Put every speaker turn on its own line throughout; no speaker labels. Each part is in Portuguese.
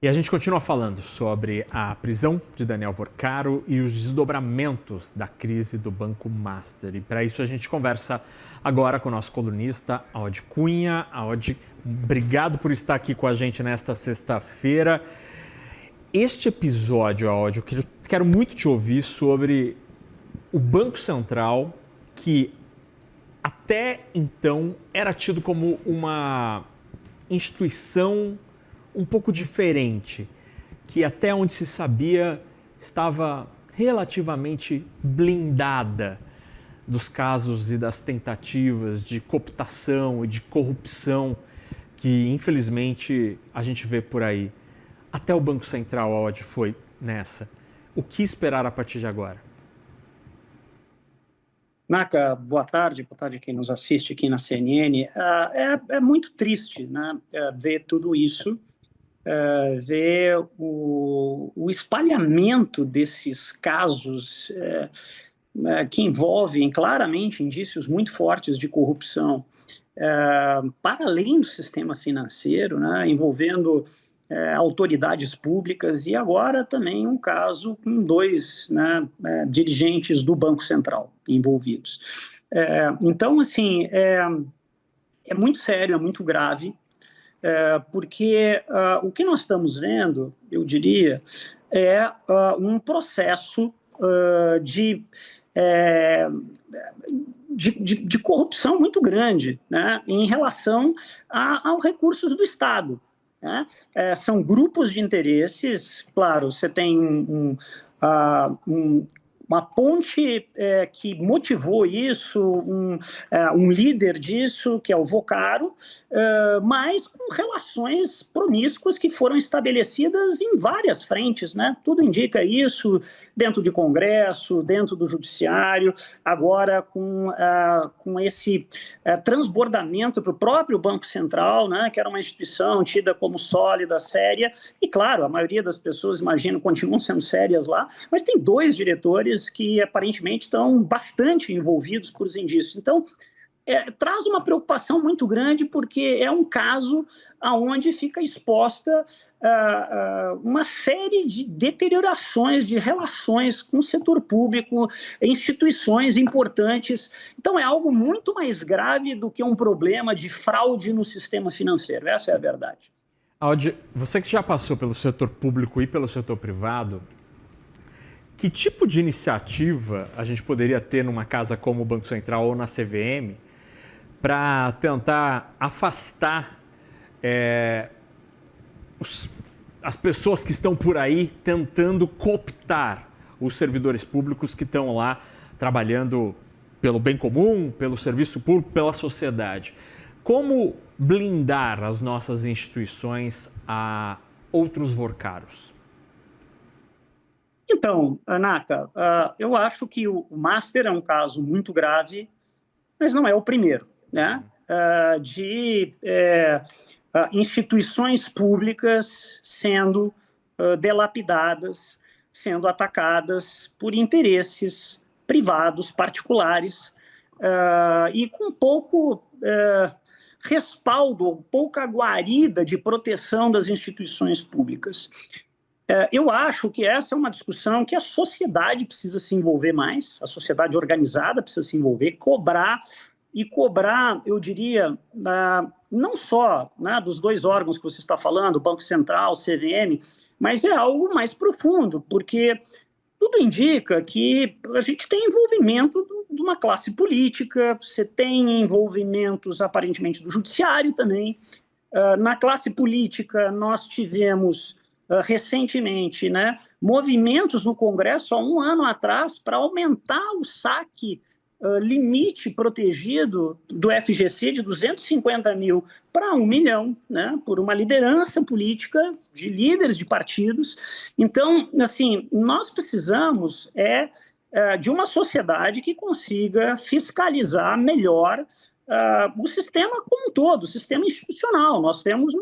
E a gente continua falando sobre a prisão de Daniel Vorcaro e os desdobramentos da crise do Banco Master. E para isso a gente conversa agora com o nosso colunista, Aod Cunha. Aod, obrigado por estar aqui com a gente nesta sexta-feira. Este episódio, Aod, eu quero muito te ouvir sobre o Banco Central, que até então era tido como uma instituição um pouco diferente, que até onde se sabia estava relativamente blindada dos casos e das tentativas de cooptação e de corrupção que infelizmente a gente vê por aí. Até o Banco Central, Aod, foi nessa. O que esperar a partir de agora?
Naka, boa tarde quem nos assiste aqui na CNN. É muito triste, né, ver tudo isso, ver o espalhamento desses casos que envolvem claramente indícios muito fortes de corrupção, para além do sistema financeiro, né, envolvendo autoridades públicas e agora também um caso com dois, né, dirigentes do Banco Central envolvidos. Então, assim, é muito sério, é muito grave, porque o que nós estamos vendo, eu diria, é um processo de corrupção muito grande, né, em relação aos recursos do Estado. Né? São grupos de interesses, claro, você tem uma ponte que motivou isso, um líder disso, que é o Vorcaro, mas com relações promíscuas que foram estabelecidas em várias frentes, né? Tudo indica isso dentro de Congresso, dentro do Judiciário, agora com esse transbordamento para o próprio Banco Central, né? Que era uma instituição tida como sólida, séria, e claro, a maioria das pessoas, imagino, continuam sendo sérias lá, mas tem dois diretores que aparentemente estão bastante envolvidos por os indícios. Então, traz uma preocupação muito grande, porque é um caso onde fica exposta uma série de deteriorações de relações com o setor público, instituições importantes. Então, é algo muito mais grave do que um problema de fraude no sistema financeiro. Essa é a verdade.
Aod, você que já passou pelo setor público e pelo setor privado, que tipo de iniciativa a gente poderia ter numa casa como o Banco Central ou na CVM para tentar afastar as pessoas que estão por aí tentando cooptar os servidores públicos que estão lá trabalhando pelo bem comum, pelo serviço público, pela sociedade? Como blindar as nossas instituições a outros Vorcaros?
Então, Naka, eu acho que o Master é um caso muito grave, mas não é o primeiro, né? De instituições públicas sendo delapidadas, sendo atacadas por interesses privados, particulares, e com pouco respaldo, pouca guarida de proteção das instituições públicas. Eu acho que essa é uma discussão que a sociedade precisa se envolver mais, a sociedade organizada precisa se envolver, cobrar, eu diria, não só, né, dos dois órgãos que você está falando, Banco Central, CVM, mas é algo mais profundo, porque tudo indica que a gente tem envolvimento de uma classe política, você tem envolvimentos aparentemente do judiciário também. Na classe política nós tivemos recentemente, né, movimentos no Congresso há um ano atrás para aumentar o saque limite protegido do FGC de 250 mil para 1 milhão, né, por uma liderança política de líderes de partidos. Então, assim, nós precisamos de uma sociedade que consiga fiscalizar melhor o sistema como um todo, o sistema institucional. Nós temos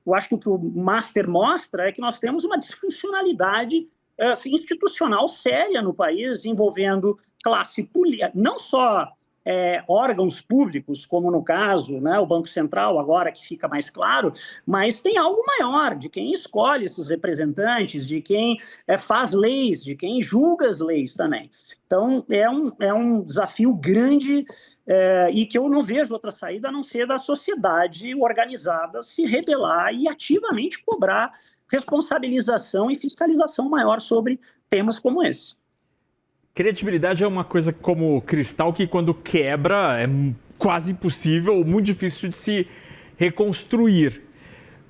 eu acho que o que o Master mostra é que nós temos uma disfuncionalidade institucional séria no país, envolvendo classe política, não só órgãos públicos, como no caso, né, o Banco Central, agora que fica mais claro, mas tem algo maior, de quem escolhe esses representantes, de quem faz leis, de quem julga as leis também. Então, é um desafio grande e que eu não vejo outra saída a não ser da sociedade organizada se rebelar e ativamente cobrar responsabilização e fiscalização maior sobre temas como esse.
Credibilidade é uma coisa como cristal que, quando quebra, é quase impossível, muito difícil de se reconstruir.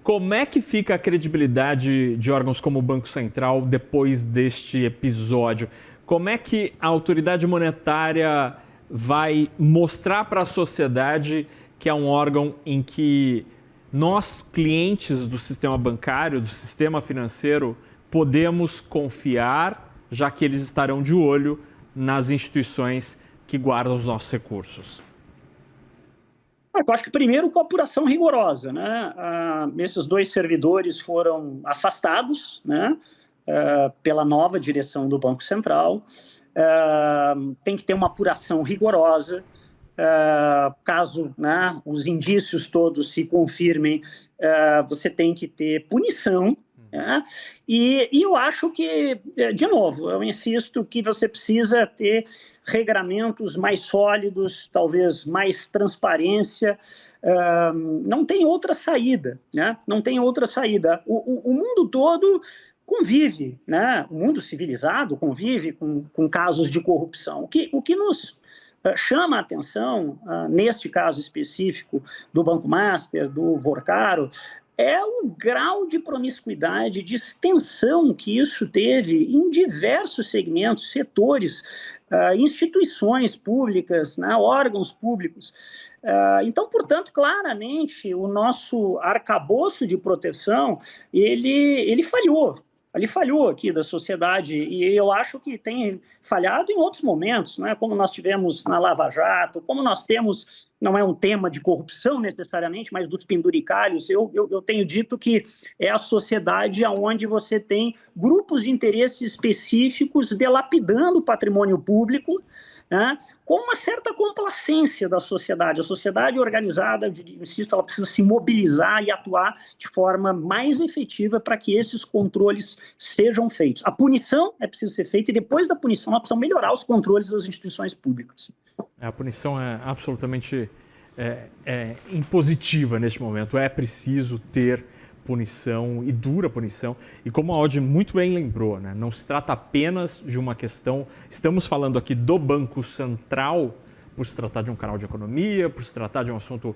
Como é que fica a credibilidade de órgãos como o Banco Central depois deste episódio? Como é que a autoridade monetária vai mostrar para a sociedade que é um órgão em que nós, clientes do sistema bancário, do sistema financeiro, podemos confiar, já que eles estarão de olho nas instituições que guardam os nossos recursos?
Eu acho que primeiro com a apuração rigorosa, né? Esses 2 servidores foram afastados, né, pela nova direção do Banco Central. Tem que ter uma apuração rigorosa. Caso, né, os indícios todos se confirmem, você tem que ter punição. E eu acho que, de novo, eu insisto que você precisa ter regramentos mais sólidos, talvez mais transparência. Não tem outra saída, né? Não tem outra saída. O mundo todo convive, né? O mundo civilizado convive com casos de corrupção. O que nos chama a atenção, neste caso específico do Banco Master, do Vorcaro, é o grau de promiscuidade, de extensão que isso teve em diversos segmentos, setores, instituições públicas, né, órgãos públicos. Então, portanto, claramente, o nosso arcabouço de proteção, ele falhou. Ele falhou aqui da sociedade e eu acho que tem falhado em outros momentos, né? Como nós tivemos na Lava Jato, como nós temos, não é um tema de corrupção necessariamente, mas dos penduricalhos. Eu tenho dito que é a sociedade onde você tem grupos de interesses específicos dilapidando o patrimônio público, né, com uma certa complacência da sociedade. A sociedade organizada, insisto, ela precisa se mobilizar e atuar de forma mais efetiva para que esses controles sejam feitos. A punição é preciso ser feita e depois da punição nós precisamos melhorar os controles das instituições públicas.
A punição é absolutamente impositiva neste momento. É preciso ter punição e dura punição. E como a Audi muito bem lembrou, né, não se trata apenas de uma questão, estamos falando aqui do Banco Central, por se tratar de um canal de economia, por se tratar de um assunto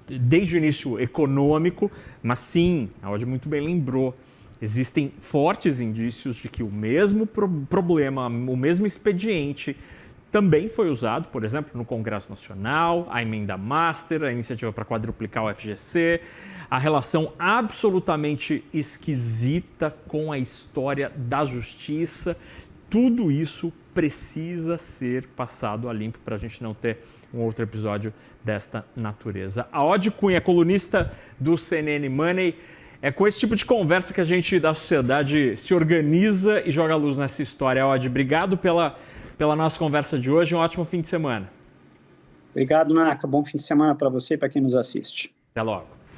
desde o início econômico, mas sim, a Audi muito bem lembrou, existem fortes indícios de que o mesmo problema, o mesmo expediente também foi usado, por exemplo, no Congresso Nacional, a emenda Master, a iniciativa para quadruplicar o FGC, a relação absolutamente esquisita com a história da justiça. Tudo isso precisa ser passado a limpo para a gente não ter um outro episódio desta natureza. A Audi Cunha, colunista do CNN Money. É com esse tipo de conversa que a gente da sociedade se organiza e joga luz nessa história. Audi, obrigado pela nossa conversa de hoje. Um ótimo fim de semana.
Obrigado, Naka. Bom fim de semana para você e para quem nos assiste.
Até logo.